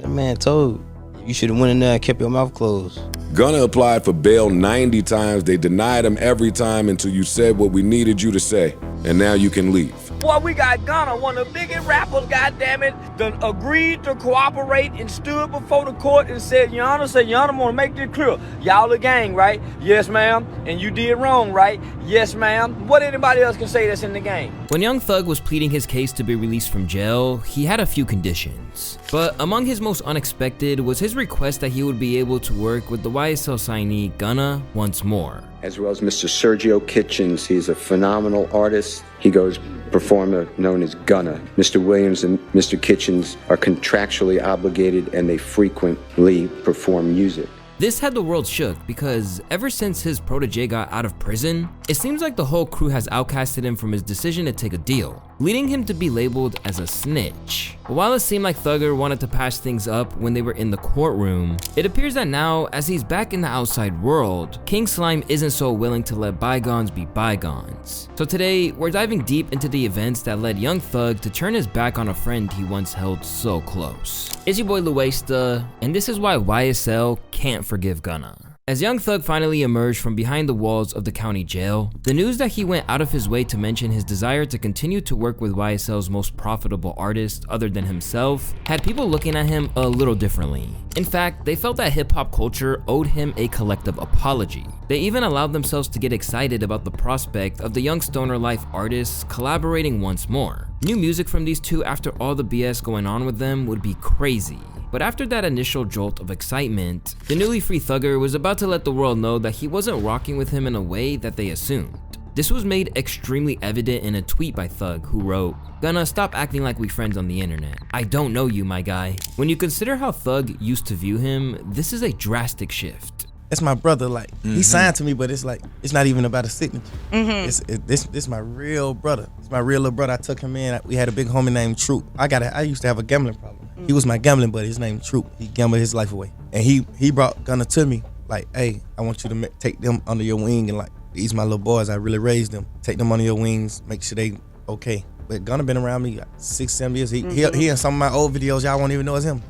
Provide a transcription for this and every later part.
That man told you should have went in there and kept your mouth closed. Gunna applied for bail 90 times. They denied him every time until you said what we needed you to say. And now you can leave. Boy, we got Gunna, one of the biggest rappers, goddammit, done agreed to cooperate and stood before the court and said, Your Honor, I want to make this clear. Y'all a gang, right? Yes, ma'am. And you did wrong, right? Yes, ma'am. What anybody else can say that's in the game? When Young Thug was pleading his case to be released from jail, he had a few conditions. But among his most unexpected was his request that he would be able to work with the YSL signee Gunna once more. As well as Mr. Sergio Kitchens. He's a phenomenal artist. He goes performer known as Gunna. Mr. Williams and Mr. Kitchens are contractually obligated and they frequently perform music. This had the world shook because ever since his protege got out of prison, it seems like the whole crew has outcasted him from his decision to take a deal, leading him to be labeled as a snitch. But while it seemed like Thugger wanted to patch things up when they were in the courtroom, it appears that now, as he's back in the outside world, King Slime isn't so willing to let bygones be bygones. So today, we're diving deep into the events that led Young Thug to turn his back on a friend he once held so close. It's your boy Louaista, and this is why YSL can't forgive Gunna. As Young Thug finally emerged from behind the walls of the county jail, the news that he went out of his way to mention his desire to continue to work with YSL's most profitable artist other than himself had people looking at him a little differently. In fact, they felt that hip-hop culture owed him a collective apology. They even allowed themselves to get excited about the prospect of the young stoner life artists collaborating once more. New music from these two after all the BS going on with them would be crazy. But after that initial jolt of excitement, the newly free Thugger was about to let the world know that he wasn't rocking with him in a way that they assumed. This was made extremely evident in a tweet by Thug, who wrote, "Gunna, stop acting like we friends on the internet. I don't know you, my guy." When you consider how Thug used to view him, this is a drastic shift. That's my brother. Like he signed to me, but it's like it's not even about a signature. This my real brother. It's my real little brother. I took him in. We had a big homie named Troop. I used to have a gambling problem. He was my gambling buddy. His name Troop. He gambled his life away, and he brought Gunna to me. Like, hey, I want you to take them under your wing, and like, these my little boys. I really raised them. Take them under your wings. Make sure they okay. But Gunna been around me like 6-7 years. He in some of my old videos y'all won't even know it's him.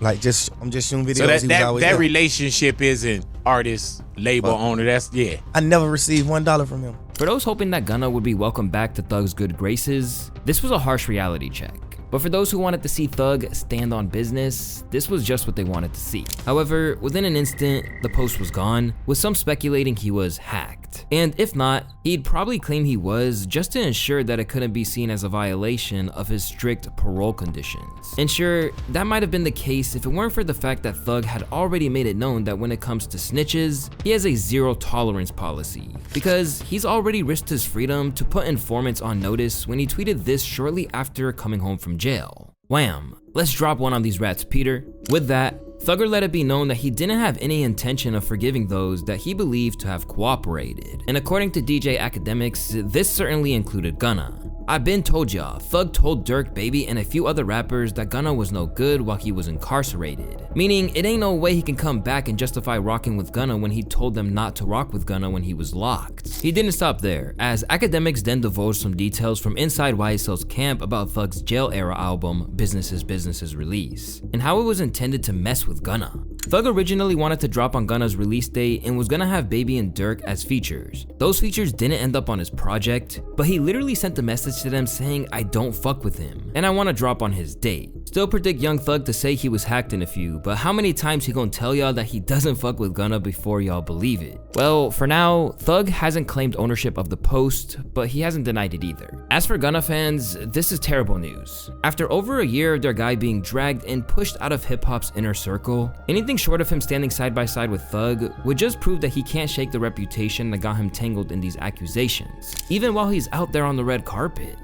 Like I'm just shooting videos. So that relationship isn't artist, label owner. That's I never received $1 from him. For those hoping that Gunna would be welcomed back to Thug's good graces, this was a harsh reality check. But for those who wanted to see Thug stand on business, this was just what they wanted to see. However, within an instant, the post was gone, with some speculating he was hacked. And if not, he'd probably claim he was just to ensure that it couldn't be seen as a violation of his strict parole conditions. And sure, that might have been the case if it weren't for the fact that Thug had already made it known that when it comes to snitches, he has a zero tolerance policy. Because he's already risked his freedom to put informants on notice when he tweeted this shortly after coming home from jail. Wham! Let's drop one on these rats, Peter. With that, Thugger let it be known that he didn't have any intention of forgiving those that he believed to have cooperated. And according to DJ Academics, this certainly included Gunna. I've been told y'all, Thug told Dirk, Baby, and a few other rappers that Gunna was no good while he was incarcerated. Meaning, it ain't no way he can come back and justify rocking with Gunna when he told them not to rock with Gunna when he was locked. He didn't stop there, as Academics then divulged some details from inside YSL's camp about Thug's jail-era album, Business is Business's release, and how it was intended to mess with Gunna. Thug originally wanted to drop on Gunna's release date and was gonna have Baby and Dirk as features. Those features didn't end up on his project, but he literally sent a message to them saying, I don't fuck with him, and I wanna drop on his date. Still predict Young Thug to say he was hacked in a few, but how many times he gonna tell y'all that he doesn't fuck with Gunna before y'all believe it? Well, for now, Thug hasn't claimed ownership of the post, but he hasn't denied it either. As for Gunna fans, this is terrible news. After over a year of their guy being dragged and pushed out of hip-hop's inner circle, anything short of him standing side by side with Thug would just prove that he can't shake the reputation that got him tangled in these accusations, even while he's out there on the red carpet.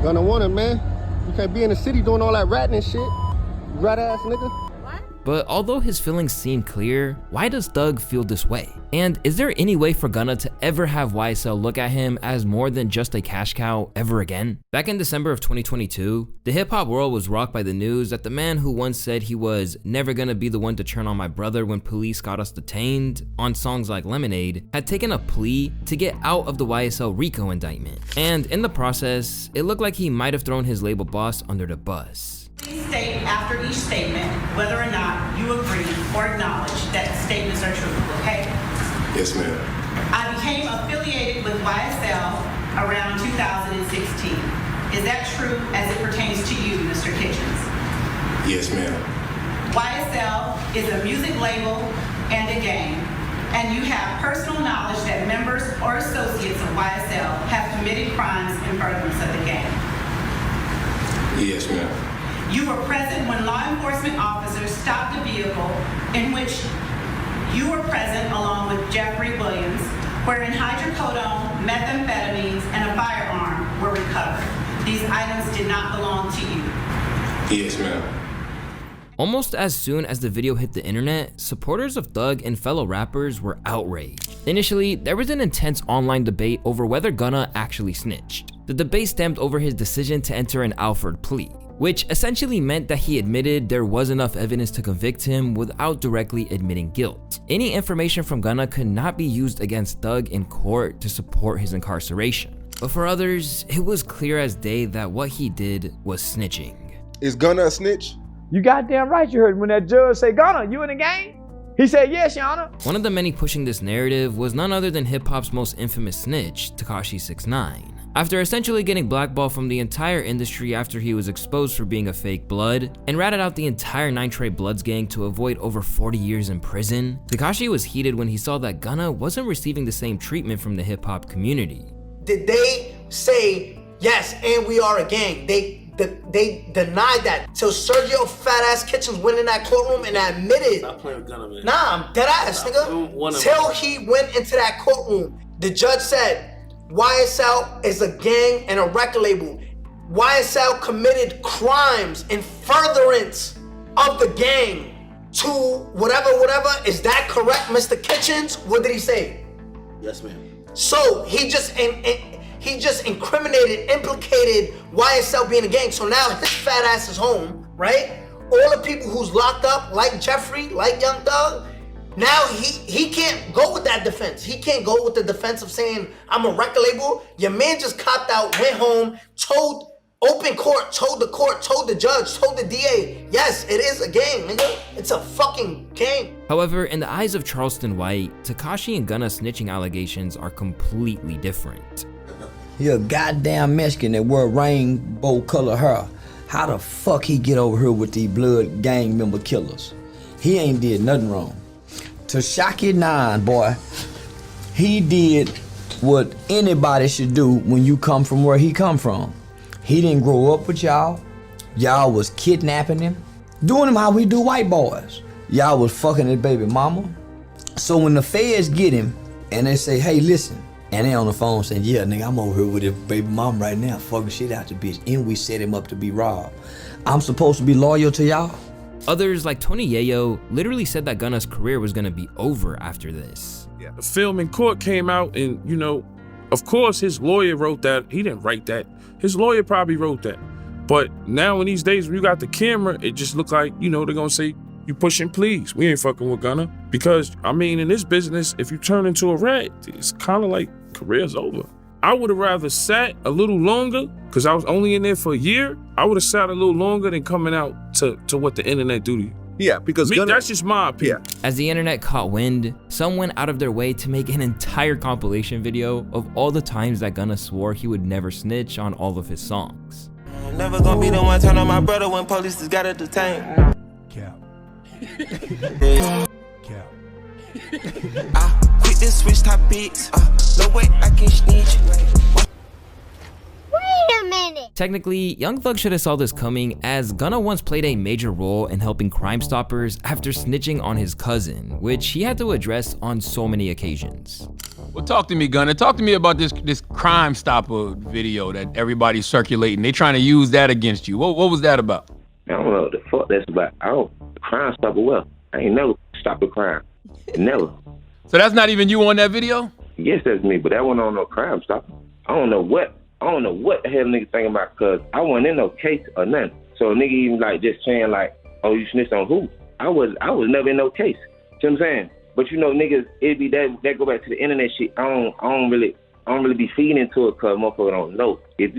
Gunna want it, man. You can't be in the city doing all that ratting and shit. Rat ass nigga. But although his feelings seem clear, why does Thug feel this way? And is there any way for Gunna to ever have YSL look at him as more than just a cash cow ever again? Back in December of 2022, the hip-hop world was rocked by the news that the man who once said he was never gonna be the one to turn on my brother when police got us detained on songs like Lemonade had taken a plea to get out of the YSL RICO indictment. And in the process, it looked like he might have thrown his label boss under the bus. Please state after each statement whether or not you agree or acknowledge that the statements are true, okay? Yes, ma'am. I became affiliated with YSL around 2016. Is that true as it pertains to you, Mr. Kitchens? Yes, ma'am. YSL is a music label and a gang, and you have personal knowledge that members or associates of YSL have committed crimes in furtherance of the gang. Yes, ma'am. You were present when law enforcement officers stopped a vehicle in which you were present along with Jeffrey Williams, wherein hydrocodone, methamphetamines, and a firearm were recovered. These items did not belong to you. Yes, ma'am. Almost as soon as the video hit the internet, supporters of Thug and fellow rappers were outraged. Initially, there was an intense online debate over whether Gunna actually snitched. The debate stemmed over his decision to enter an Alford plea, which essentially meant that he admitted there was enough evidence to convict him without directly admitting guilt. Any information from Gunna could not be used against Thug in court to support his incarceration. But for others, it was clear as day that what he did was snitching. Is Gunna a snitch? You goddamn right you heard when that judge say, Gunna, you in the game? He said, yes, Your Honor. One of the many pushing this narrative was none other than hip-hop's most infamous snitch, Tekashi 6ix9ine. After essentially getting blackballed from the entire industry after he was exposed for being a fake blood, and ratted out the entire 9 Trey Bloods gang to avoid over 40 years in prison, Tekashi was heated when he saw that Gunna wasn't receiving the same treatment from the hip-hop community. Did they say, yes, and we are a gang? They denied that till Sergio fat ass Kitchens went in that courtroom and admitted. Stop playing with Gunna, man. Nah, I'm dead ass, nigga. Till he went into that courtroom, the judge said YSL is a gang and a record label. YSL committed crimes in furtherance of the gang to whatever. Is that correct, Mr. Kitchens? What did he say? Yes, ma'am. So he just incriminated, implicated YSL being a gang. So now his fat ass is home, right? All the people who's locked up, like Jeffrey, like Young Thug, now he can't go with that defense. He can't go with the defense of saying, I'm a record label. Your man just copped out, went home, told open court, told the judge, told the DA, yes, it is a gang, nigga. It's a fucking gang. However, in the eyes of Charleston White, Tekashi and Gunna's snitching allegations are completely different. He a goddamn Mexican that wear rainbow color hair. How the fuck he get over here with these blood gang member killers? He ain't did nothing wrong. Tekashi 9, boy, he did what anybody should do when you come from where he come from. He didn't grow up with y'all. Y'all was kidnapping him, doing him how we do white boys. Y'all was fucking his baby mama. So when the feds get him and they say, hey, listen, and they on the phone saying, yeah, nigga, I'm over here with his baby mom right now, fucking shit out the bitch, and we set him up to be robbed. I'm supposed to be loyal to y'all? Others, like Tony Yayo, literally said that Gunna's career was gonna be over after this. Yeah. The film in court came out and, you know, of course his lawyer wrote that. He didn't write that. His lawyer probably wrote that. But now in these days when you got the camera, it just look like, you know, they're gonna say, you pushing please. We ain't fucking with Gunna. Because, I mean, in this business, if you turn into a rat, it's kind of like career's over. I would have rather sat a little longer, because I was only in there for a year. I would have sat a little longer than coming out to what the internet do to you. Yeah, because that's just my opinion. Yeah. As the internet caught wind, some went out of their way to make an entire compilation video of all the times that Gunna swore he would never snitch on all of his songs. I'm never gonna be the one turn on my brother when police just gotta detain. Cap. Cap. I quit to switch topics. No way I can snitch. Wait a minute. Technically, Young Thug should have saw this coming, as Gunna once played a major role in helping Crime Stoppers after snitching on his cousin, which he had to address on so many occasions. Well, talk to me, Gunna. Talk to me about this Crime Stopper video that everybody's circulating. They trying to use that against you. What was that about? I don't know what the fuck that's about. Crime Stopper well. I ain't never stopped a crime. Never. So that's not even you on that video? Yes, that's me, but that wasn't on no Crime Stopper. I don't know what the hell nigga thinking about, cause I wasn't in no case or nothing. So nigga even like just saying like, oh, you snitched on who? I was never in no case. See what I'm saying? But you know, niggas, it be that go back to the internet shit. I don't really be feeding into it, cause motherfucker don't know. If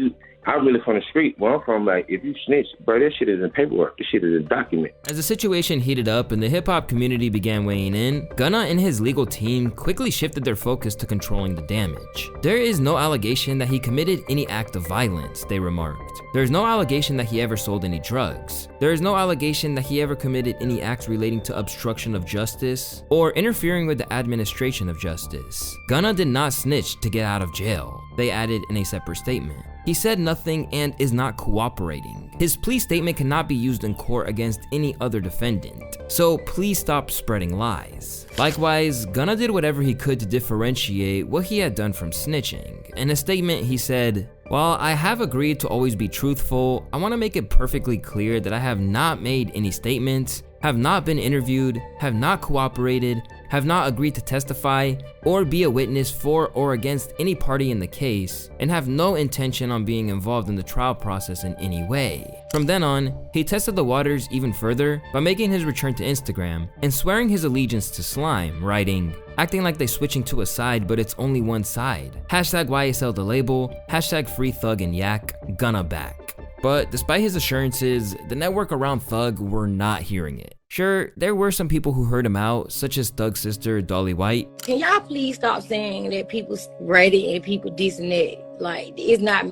I really from the street. Where I'm from, like, if you snitch, bro, that shit is in paperwork. This shit is a document. As the situation heated up and the hip-hop community began weighing in, Gunna and his legal team quickly shifted their focus to controlling the damage. There is no allegation that he committed any act of violence, they remarked. There is no allegation that he ever sold any drugs. There is no allegation that he ever committed any acts relating to obstruction of justice or interfering with the administration of justice. Gunna did not snitch to get out of jail, they added in a separate statement. He said nothing and is not cooperating. His plea statement cannot be used in court against any other defendant, so please stop spreading lies. Likewise, Gunna did whatever he could to differentiate what he had done from snitching. In a statement, he said, "While I have agreed to always be truthful, I want to make it perfectly clear that I have not made any statements, have not been interviewed, have not cooperated, have not agreed to testify or be a witness for or against any party in the case, and have no intention on being involved in the trial process in any way." From then on, he tested the waters even further by making his return to Instagram and swearing his allegiance to Slime, writing, "Acting like they switching to a side, but it's only one side. Hashtag YSL the label, hashtag free Thug and Yak, Gunna back." But despite his assurances, the network around Thug were not hearing it. Sure, there were some people who heard him out, such as Thug's sister, Dolly White. Can y'all please stop saying that people's ready and people this and that? Like, it's not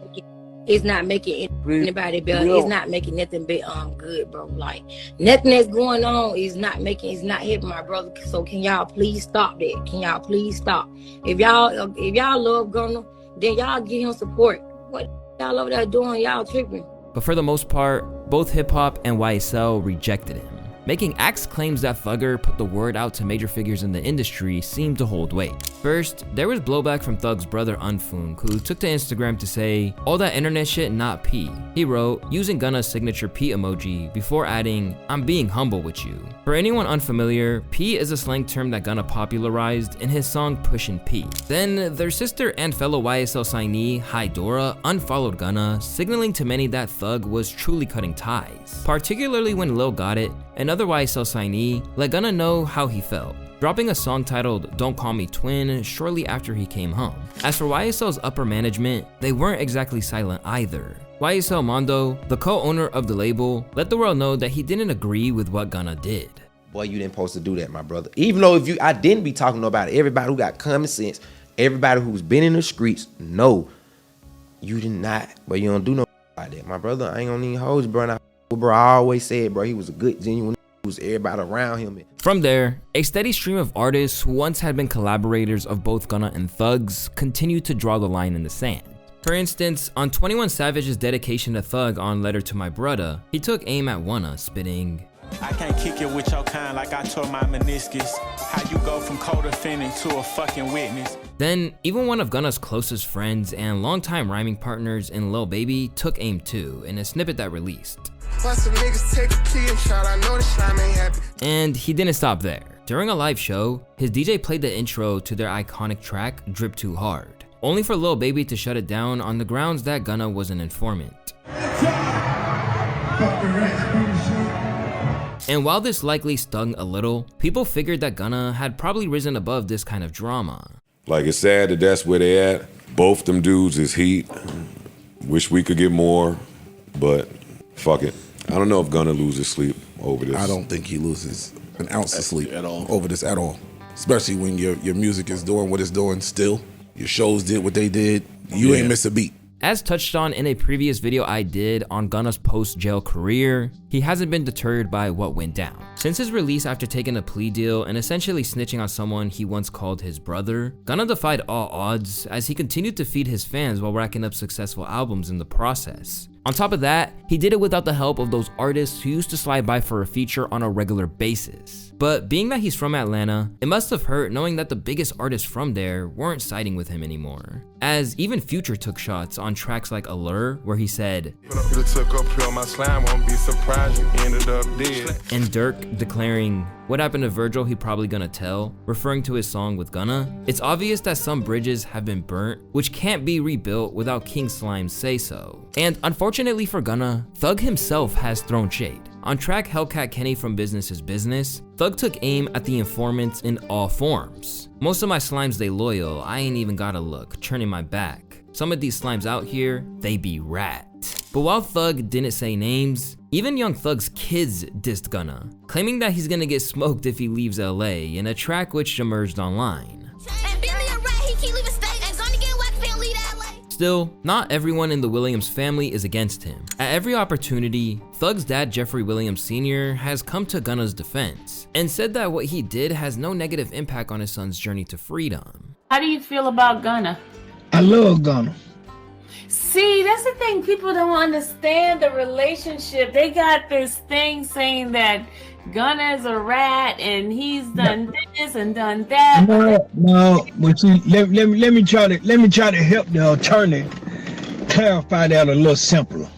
making anybody better. It's not making nothing but good, bro. Like, nothing that's going on is not helping my brother. So can y'all please stop that? Can y'all please stop? If y'all love Gunna, then y'all give him support. What y'all over there doing? Y'all tripping. But for the most part, both hip-hop and YSL rejected him. Making axe claims that Thugger put the word out to major figures in the industry seemed to hold weight. First, there was blowback from Thug's brother Unfunk, who took to Instagram to say, "All that internet shit, not P." He wrote, using Gunna's signature P emoji, before adding, "I'm being humble with you." For anyone unfamiliar, P is a slang term that Gunna popularized in his song Pushin' P. Then, their sister and fellow YSL signee, Hydora, unfollowed Gunna, signaling to many that Thug was truly cutting ties. Particularly when Lil Got It, another YSL signee, let Gunna know how he felt, dropping a song titled Don't Call Me Twin shortly after he came home. As for YSL's upper management, they weren't exactly silent either. YSL Mondo, the co-owner of the label, let the world know that he didn't agree with what Gunna did. Boy, you didn't supposed to do that, my brother. Even though I didn't be talking about it. Everybody who got common sense, everybody who's been in the streets, no, you did not. But you don't do no like that, my brother. I ain't gonna need hold you, bro. Bro, I always said, bro, he was a good, genuine. Was everybody around him. From there, a steady stream of artists who once had been collaborators of both Gunna and Thugs continued to draw the line in the sand. For instance, on 21 Savage's dedication to Thug on Letter to My Brudda, he took aim at Gunna, spitting, "I can't kick it with your kind like I tore my meniscus. How you go from co-defendant to a fucking witness?" Then, even one of Gunna's closest friends and longtime rhyming partners in Lil Baby took aim too in a snippet that released. And he didn't stop there. During a live show, his DJ played the intro to their iconic track, Drip Too Hard, only for Lil Baby to shut it down on the grounds that Gunna was an informant. And while this likely stung a little, people figured that Gunna had probably risen above this kind of drama. Like, it's sad that that's where they at. Both them dudes is heat. Wish we could get more, but fuck it. I don't know if Gunna loses sleep over this. I don't think he loses an ounce of sleep at all over this at all. Especially when your music is doing what it's doing still. Your shows did what they did. You ain't miss a beat. As touched on in a previous video I did on Gunna's post-jail career, he hasn't been deterred by what went down. Since his release after taking a plea deal and essentially snitching on someone he once called his brother, Gunna defied all odds as he continued to feed his fans while racking up successful albums in the process. On top of that, he did it without the help of those artists who used to slide by for a feature on a regular basis. But being that he's from Atlanta, it must have hurt knowing that the biggest artists from there weren't siding with him anymore. As even Future took shots on tracks like Allure, where he said, and Dirk declaring, "What happened to Virgil, he probably gonna tell," referring to his song with Gunna. It's obvious that some bridges have been burnt, which can't be rebuilt without King Slime's say-so. And unfortunately for Gunna, Thug himself has thrown shade. On track Hellcat Kenny from Business is Business, Thug took aim at the informants in all forms. "Most of my slimes they loyal, I ain't even gotta look, turning my back. Some of these slimes out here, they be rat. But while Thug didn't say names, even Young Thug's kids dissed Gunna, claiming that he's gonna get smoked if he leaves LA in a track which emerged online. Still, not everyone in the Williams family is against him. At every opportunity, Thug's dad Jeffrey Williams Sr. has come to Gunna's defense and said that what he did has no negative impact on his son's journey to freedom. How do you feel about Gunna? I love Gunna. See, that's the thing. People don't understand the relationship. They got this thing saying that Gunna is a rat and he's done this and done that. No, but see, let me try to help the attorney clarify that a little simpler.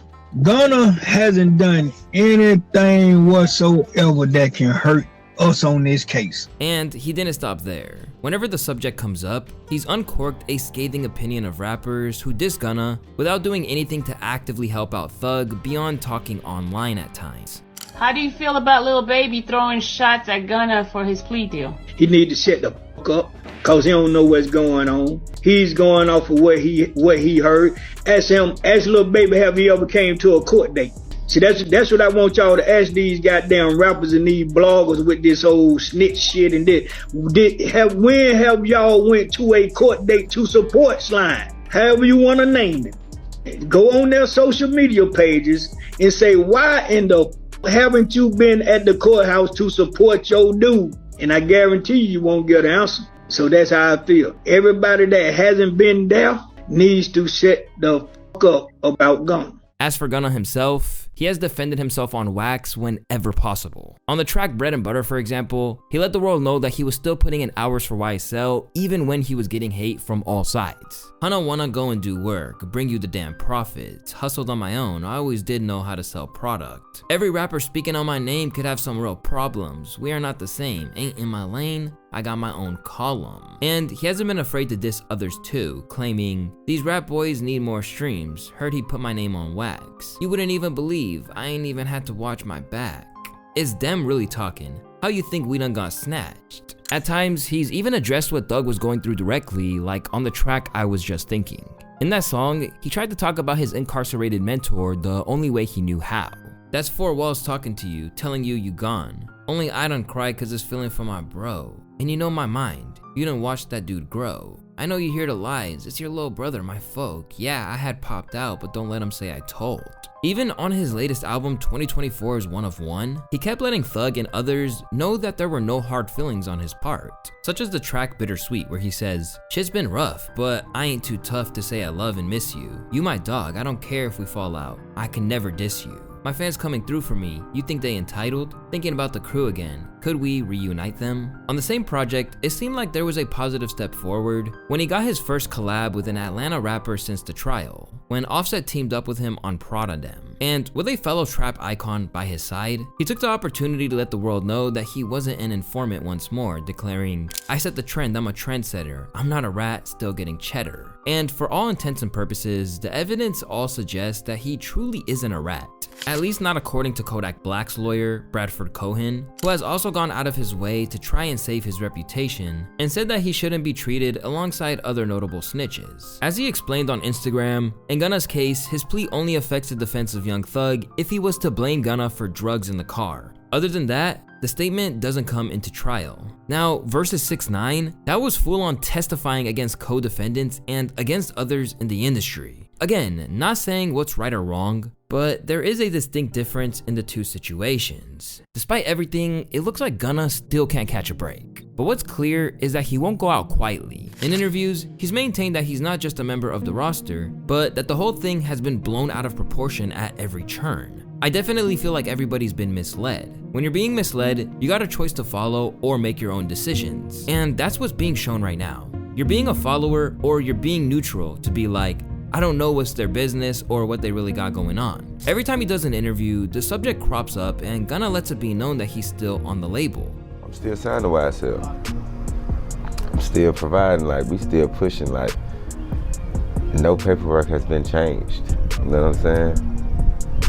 Gunna hasn't done anything whatsoever that can hurt us on this case. And he didn't stop there. Whenever the subject comes up, he's uncorked a scathing opinion of rappers who diss Gunna without doing anything to actively help out Thug beyond talking online at times. How do you feel about Lil Baby throwing shots at Gunna for his plea deal? He need to shut the fuck up, cause he don't know what's going on. He's going off of what he heard. Ask Lil Baby, have he ever came to a court date? See, that's what I want y'all to ask these goddamn rappers and these bloggers with this old snitch shit and this. When have y'all went to a court date to support Slime? However you want to name it. Go on their social media pages and say, why in the haven't you been at the courthouse to support your dude? And I guarantee you won't get an answer. So that's how I feel. Everybody that hasn't been there needs to shut the fuck up about Gunna. As for Gunna himself, he has defended himself on wax whenever possible. On the track Bread and Butter, for example, he let the world know that he was still putting in hours for YSL even when he was getting hate from all sides. Hunna wanna go and do work, bring you the damn profits, hustled on my own, I always did know how to sell product. Every rapper speaking on my name could have some real problems, we are not the same, ain't in my lane, I got my own column. And he hasn't been afraid to diss others too, claiming, these rap boys need more streams, heard he put my name on wax. You wouldn't even believe, I ain't even had to watch my back. Is them really talking? How you think we done got snatched? At times, he's even addressed what Thug was going through directly, like on the track I Was Just Thinking. In that song, he tried to talk about his incarcerated mentor the only way he knew how. That's four walls talking to you, telling you gone. Only I done cry cause it's feeling for my bro. And you know my mind, you done watch that dude grow. I know you hear the lies, it's your little brother, my folk. Yeah, I had popped out, but don't let him say I told. Even on his latest album, 2024's One of One, he kept letting Thug and others know that there were no hard feelings on his part. Such as the track Bittersweet, where he says, shit's been rough, but I ain't too tough to say I love and miss you. You my dog, I don't care if we fall out, I can never diss you. My fans coming through for me, you think they entitled? Thinking about the crew again, could we reunite them? On the same project, it seemed like there was a positive step forward when he got his first collab with an Atlanta rapper since the trial, when Offset teamed up with him on Prada Dem. And with a fellow trap icon by his side, he took the opportunity to let the world know that he wasn't an informant once more, declaring, I set the trend, I'm a trendsetter, I'm not a rat, still getting cheddar. And for all intents and purposes, the evidence all suggests that he truly isn't a rat. At least not according to Kodak Black's lawyer, Bradford Cohen, who has also gone out of his way to try and save his reputation and said that he shouldn't be treated alongside other notable snitches. As he explained on Instagram, in Gunna's case, his plea only affects the defense of Young Thug if he was to blame Gunna for drugs in the car. Other than that, the statement doesn't come into trial. Now, versus 6ix9ine, that was full on testifying against co-defendants and against others in the industry. Again, not saying what's right or wrong, but there is a distinct difference in the two situations. Despite everything, it looks like Gunna still can't catch a break. But what's clear is that he won't go out quietly. In interviews, he's maintained that he's not just a member of the roster, but that the whole thing has been blown out of proportion at every turn. I definitely feel like everybody's been misled. When you're being misled, you got a choice to follow or make your own decisions. And that's what's being shown right now. You're being a follower or you're being neutral to be like, I don't know what's their business or what they really got going on. Every time he does an interview, the subject crops up and Gunna lets it be known that he's still on the label. I'm still signed to YSL. I'm still providing, like, we still pushing, like, no paperwork has been changed. You know what I'm saying?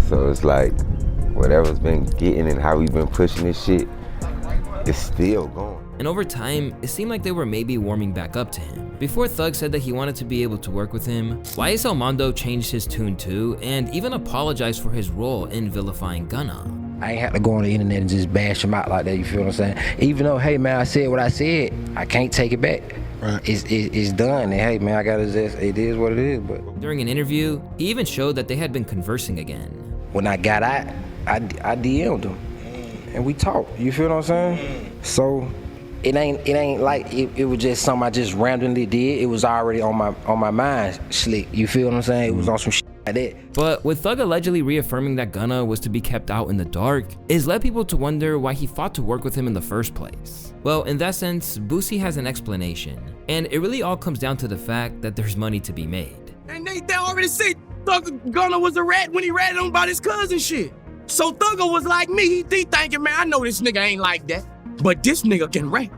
So it's like, whatever's been getting and how we've been pushing this shit, it's still going. and over time, it seemed like they were maybe warming back up to him. Before Thug said that he wanted to be able to work with him, YSL Mondo changed his tune too, and even apologized for his role in vilifying Gunna. I ain't have to go on the internet and just bash him out like that, you feel what I'm saying? Even though, hey man, I said what I said, I can't take it back. Right. It's done, and hey man, I gotta just, it is what it is. But during an interview, he even showed that they had been conversing again. When I got out, I DM'd him, and we talked, you feel what I'm saying? So, it ain't like it was just something I just randomly did. It was already on my mind slick, you feel what I'm saying? It was on some shit like that. But with Thug allegedly reaffirming that Gunna was to be kept out in the dark, it's led people to wonder why he fought to work with him in the first place. Well, in that sense, Boosie has an explanation, and it really all comes down to the fact that there's money to be made. And they already said Thugger Gunna was a rat when he ratted on about his cousin shit. So Thugger was like me, he thinking, man, I know this nigga ain't like that, but this nigga can rap.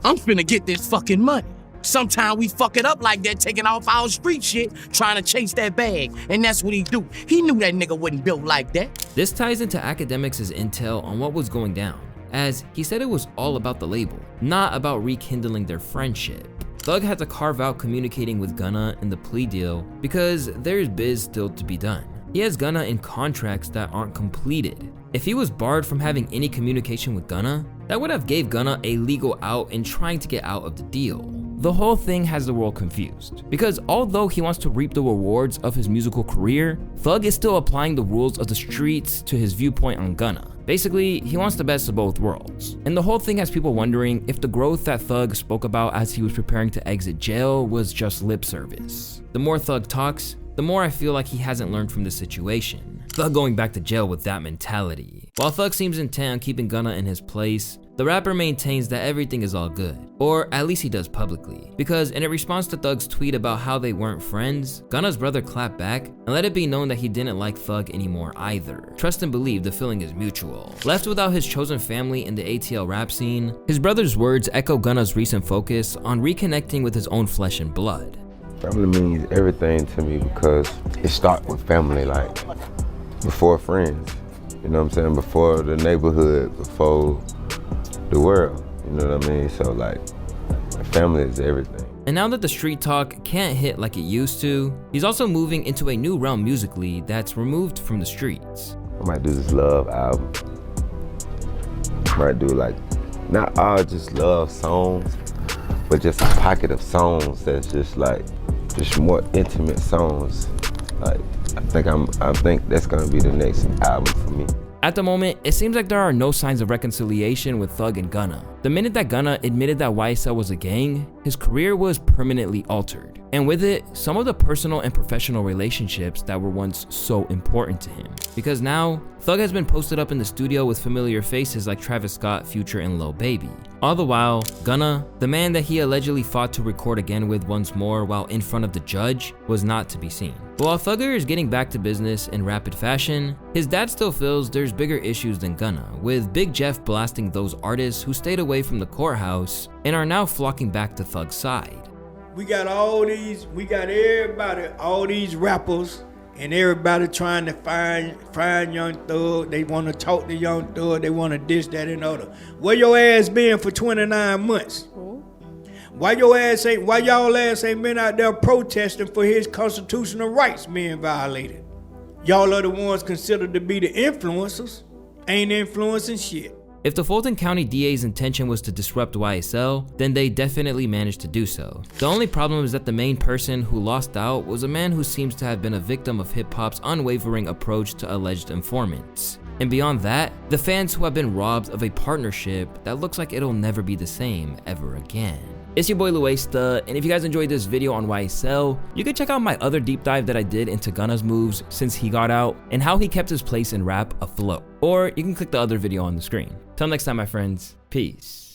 I'm finna get this fucking money. Sometimes we fuck it up like that, taking off our street shit, trying to chase that bag, and that's what he do. He knew that nigga wasn't built like that. This ties into Academics' intel on what was going down, as he said it was all about the label, not about rekindling their friendship. Thug had to carve out communicating with Gunna in the plea deal because there's biz still to be done. He has Gunna in contracts that aren't completed. If he was barred from having any communication with Gunna, that would have gave Gunna a legal out in trying to get out of the deal. The whole thing has the world confused, because although he wants to reap the rewards of his musical career, Thug is still applying the rules of the streets to his viewpoint on Gunna. Basically, he wants the best of both worlds. And the whole thing has people wondering if the growth that Thug spoke about as he was preparing to exit jail was just lip service. The more Thug talks, the more I feel like he hasn't learned from the situation. Thug going back to jail with that mentality. While Thug seems intent on keeping Gunna in his place, the rapper maintains that everything is all good, or at least he does publicly, because in a response to Thug's tweet about how they weren't friends, Gunna's brother clapped back and let it be known that he didn't like Thug anymore either. Trust and believe the feeling is mutual. Left without his chosen family in the ATL rap scene, his brother's words echo Gunna's recent focus on reconnecting with his own flesh and blood. Family means everything to me because it starts with family, like before friends, you know what I'm saying? Before the neighborhood, before the world, you know what I mean? So like, family is everything. And now that the street talk can't hit like it used to, he's also moving into a new realm musically that's removed from the streets. I might do this love album. I might do like, not all just love songs, but just a pocket of songs that's just like, just more intimate songs. Like, I think that's gonna be the next album for me. At the moment, it seems like there are no signs of reconciliation with Thug and Gunna. The minute that Gunna admitted that YSL was a gang, his career was permanently altered. And with it, some of the personal and professional relationships that were once so important to him. Because now, Thug has been posted up in the studio with familiar faces like Travis Scott, Future, and Lil Baby. All the while, Gunna, the man that he allegedly fought to record again with once more while in front of the judge, was not to be seen. But while Thugger is getting back to business in rapid fashion, his dad still feels there's bigger issues than Gunna, with Big Jeff blasting those artists who stayed away from the courthouse and are now flocking back to Thug's side. We got everybody, all these rappers, and everybody trying to find Young Thug. They want to talk to Young Thug. They want to this, that, and other. Where your ass been for 29 months? Why y'all ass ain't been out there protesting for his constitutional rights being violated? Y'all are the ones considered to be the influencers. Ain't influencing shit. If the Fulton County DA's intention was to disrupt YSL, then they definitely managed to do so. The only problem is that the main person who lost out was a man who seems to have been a victim of hip-hop's unwavering approach to alleged informants. And beyond that, the fans who have been robbed of a partnership that looks like it'll never be the same ever again. It's your boy Louaista, and if you guys enjoyed this video on YSL, you can check out my other deep dive that I did into Gunna's moves since he got out and how he kept his place in rap afloat. Or you can click the other video on the screen. Till next time, my friends, peace.